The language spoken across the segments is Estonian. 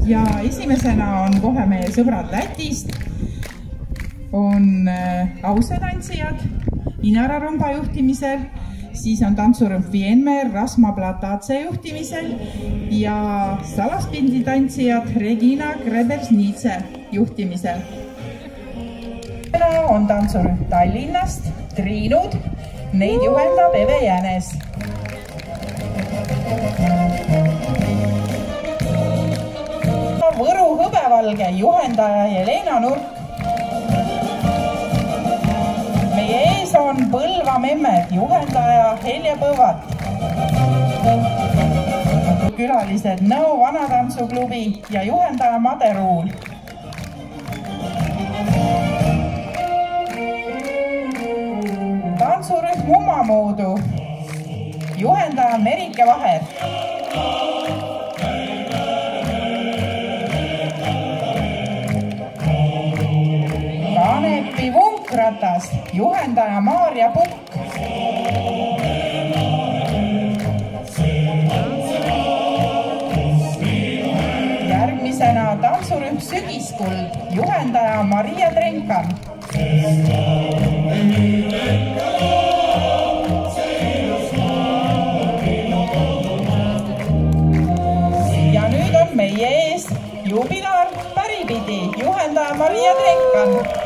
Ja esimesena on kohe meie sõbrad Lätist. On ausetantsijad Inara Rumba juhtimisel, siis on tantsurühm Vienmer Rasma Platace juhtimisel ja salaspinditantsijad Regina Grebersnice juhtimisel. On tantsurühm Tallinnast Triinud, neid juhendab Eve Jänes. Võru hõbevalge juhendaja Jelena Nurk. Meie ees on Põlva memmed juhendaja Helje Põvat. Külalised Nõo Vanatantsuklubi ja juhendaja Made Ruul. Tantsurühm Mumamoodu juhendaja Merike Vaher. Kanepi Vunkratas juhendaja Maarja Pukk. Järgmisena tantsurühm Sügiskuld juhendaja Maria Trenkan. Ja nüüd on meie ees Jubilar Päripidi juhendaja Maria Trenkan.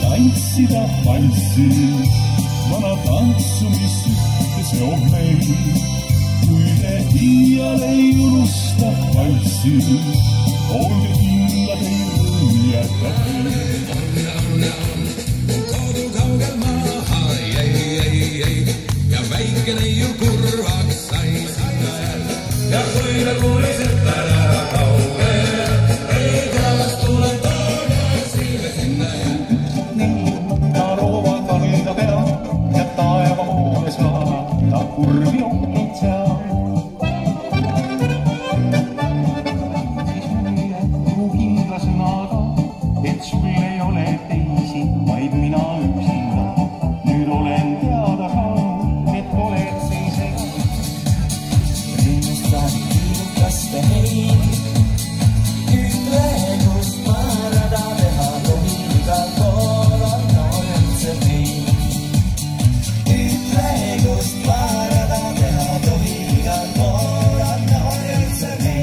tanssida valssi, vana tantsu, mis ütles joo meil. Kui te iial ei unusta valssi, olge kindlad ei rõõmjata. Kodu kaugel maha jäi, ja väike neiu kurvaks sai. Ja kui me kuulisid ära kaugel, ei teas tule tagasi sinna. olen teada saanud, et oled siis ega. Rinnustan kiilukaste heit, ütle, kust marada teha tohi, igal pool on üldse meid. Ütle, kust marada teha tohi, igal pool on üldse meid.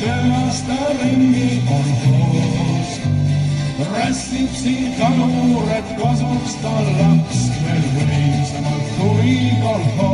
Temasta ringi on koos. Rässib siin kanuur, et kasuks tal laks veel võimsamalt kui kolhoos.